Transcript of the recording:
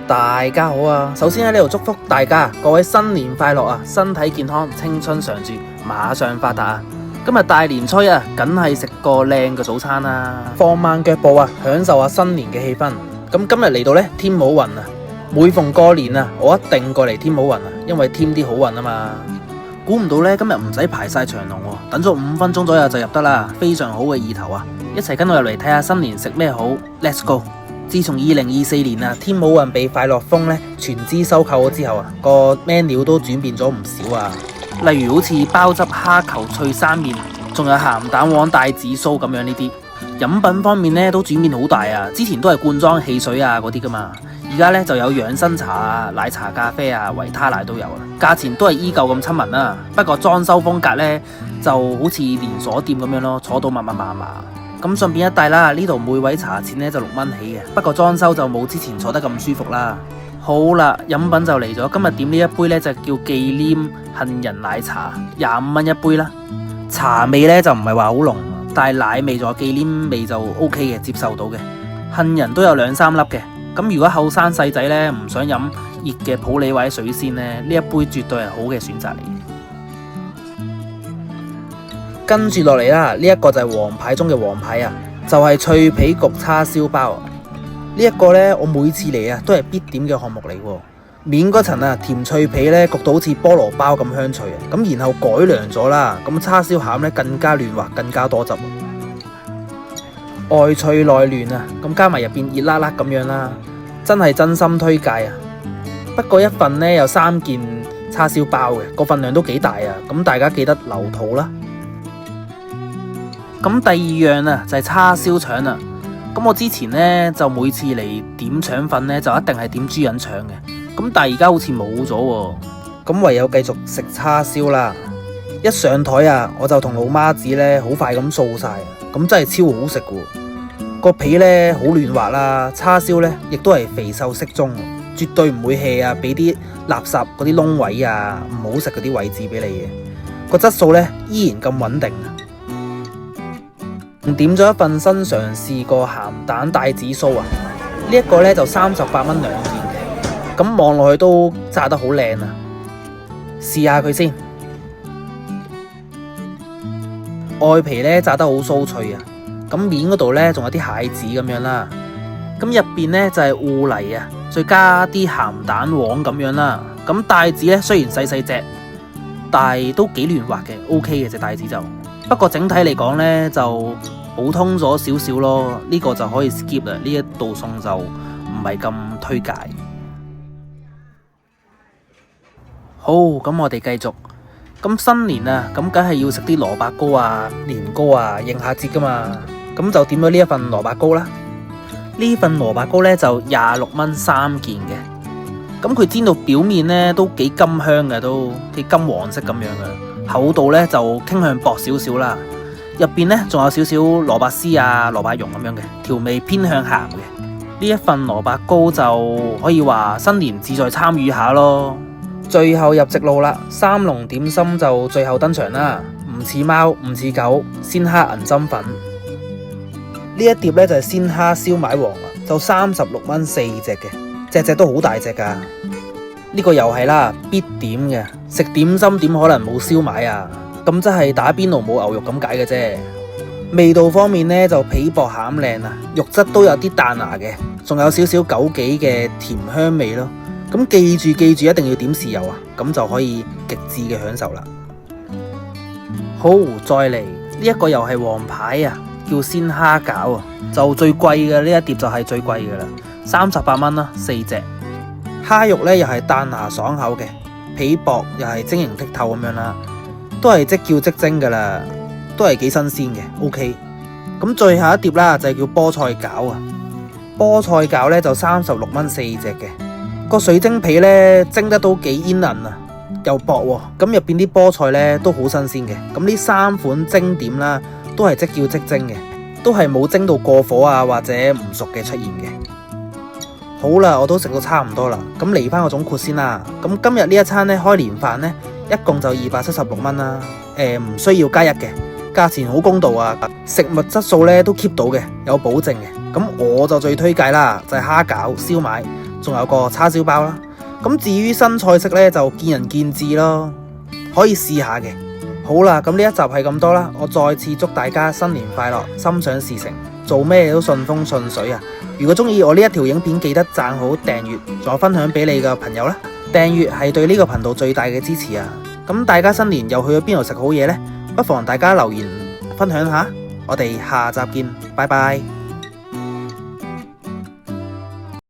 大家好啊！首先喺呢度祝福大家，各位新年快樂啊！身體健康，青春常駐，馬上發達啊！今日大年初一啊，梗係食個靚嘅早餐啦，放慢腳步啊，享受下新年嘅氣氛。咁今日嚟到呢，添好運啊！每逢過年啊，我一定過嚟添好運啊，因為添啲好運啊嘛。估唔到呢，今日唔使排晒長龍喎，等咗5分鐘左右就入得啦，非常好嘅意頭啊！一齊跟我入嚟睇下新年食咩好 ，Let's go！自從2024年啊，添好運被快樂豐咧全資收購咗之後啊，個 menu 都轉變咗唔少啊。例如好似鮑汁蝦球脆生麵，仲有鹹蛋黃帶子酥咁樣呢啲。飲品方面咧都轉變好大啊，之前都係罐裝汽水啊嗰啲噶嘛，而家咧就有養生茶啊、奶茶、咖啡啊、維他奶都有啊，價錢都係依舊咁親民啦。不過裝修風格咧就好似連鎖店咁樣咯，坐到密密麻麻。咁順便一帶啦，呢度每位茶錢咧就6蚊起嘅，不過裝修就冇之前坐得咁舒服啦。好啦，飲品就嚟咗，今日點呢一杯咧就叫忌廉杏仁奶茶，25蚊一杯啦。茶味咧就唔係話好濃，但係奶味仲有忌廉味就 OK 嘅，接受到嘅。杏仁都有2-3粒嘅。咁如果後生細仔咧唔想飲熱嘅普洱或者水仙咧，呢一杯絕對係好嘅選擇嚟。跟住落嚟啦，呢一個就係王牌中嘅王牌啊，就係脆皮焗叉燒包。呢一個呢，我每次嚟啊都係必點嘅項目嚟喎。面嗰層啊甜脆皮呢，焗到好似菠蘿包咁香脆啊，咁然後改良咗啦，咁叉燒餡呢更加嫩滑，更加多汁，外脆內嫩啊，咁加埋入邊熱辣辣咁樣啦，真係真心推介啊！不過一份呢有3件叉燒包嘅，個份量都幾大啊，咁大家記得留肚啦。咁第二樣啊就係叉燒腸啦。咁我之前呢，就每次嚟點腸粉呢，就一定係點豬膶腸嘅。咁但係而家好似冇咗喎，咁唯有繼續食叉燒啦。一上台啊，我就同老媽子呢好快咁掃晒，咁真係超好食嘅。個皮呢好嫩滑啦，叉燒呢亦都係肥瘦適中，絕對唔會 hea 啊，俾啲垃圾嗰啲窿位啊，唔好食嗰啲位置俾你嘅。個質素呢依然咁穩定。點咗一份新嘗試過鹹蛋帶子酥啊！呢一個呢就38蚊2件嘅，咁望落去都炸得好靚啊！試下佢先，外皮呢炸得好酥脆啊！咁面嗰度呢仲有啲蟹子咁樣啦，咁入邊呢就係芋泥啊，再加啲鹹蛋黃咁樣啦。咁帶子呢雖然細細隻，但係都幾嫩滑嘅 ，OK 嘅隻帶子就。不過整體嚟講呢，就普通咗少少咯，呢個就可以 skip 啦。呢一道餸就唔係咁推介。好，咁我哋繼續。咁新年啊，咁梗係要食啲蘿蔔糕啊、年糕啊，應下節噶嘛。咁就點咗呢一份蘿蔔糕啦。呢份蘿蔔糕呢，就26蚊3件嘅。咁佢煎到表面呢，都幾金香嘅，都幾金黃色咁樣嘅。厚度呢就傾向薄少少啦，入邊呢仲有少少蘿蔔絲啊、蘿蔔蓉咁樣嘅，調味偏向鹹嘅。呢一份蘿蔔糕就可以話新年志在參與下咯。最後入直路啦，三龍點心就最後登場啦，唔似貓唔似狗，鮮蝦銀針粉。呢一碟呢就係鮮蝦燒賣王啊，就36蚊4隻嘅，隻隻都好大隻噶。呢個又係啦，必點嘅。食點心點可能冇燒賣啊？咁即係打邊爐冇牛肉咁解嘅啫。味道方面呢，就皮薄餡靚啊，肉質都有啲彈牙嘅，仲有少少枸杞嘅甜香味咯。咁記住一定要點豉油啊，咁就可以極致嘅享受啦。好，再嚟呢一個又係王牌啊，叫鮮蝦餃啊，就最貴嘅呢一碟就係最貴嘅啦，38蚊啦4隻。蝦肉呢又係彈牙爽口嘅，皮薄又係晶瑩剔透咁樣啦，都係即叫即蒸噶啦，都係幾新鮮嘅 OK。咁最後一碟啦就係叫菠菜餃啊，菠菜餃呢就36蚊4隻嘅，個水晶皮呢蒸得都幾煙韌啊，又薄喎，咁入邊啲菠菜呢都好新鮮嘅。咁呢3款蒸點啦都係即叫即蒸嘅，都係冇蒸到過火啊或者唔熟嘅出現嘅。好啦，我都食到差唔多啦，咁嚟翻個總括先啦。咁今日呢一餐呢，開年飯呢，一共就276蚊啦。唔需要加一嘅，價錢好公道啊，食物質素呢都 keep 到嘅，有保證嘅。咁我就最推介啦，就係蝦餃燒賣仲有個叉燒包啦。咁至於新菜式呢，就見仁見智咯，可以試下嘅。好啦，咁呢一集係咁多啦，我再次祝大家新年快樂，心想事成，做咩都順風順水啊！如果中意我呢一條影片，記得讚好、訂閱，再分享俾你嘅朋友啦。訂閱係對呢個頻道最大嘅支持啊！咁大家新年又去咗邊度食好嘢呢？不妨大家留言分享下，我哋下集見，拜拜。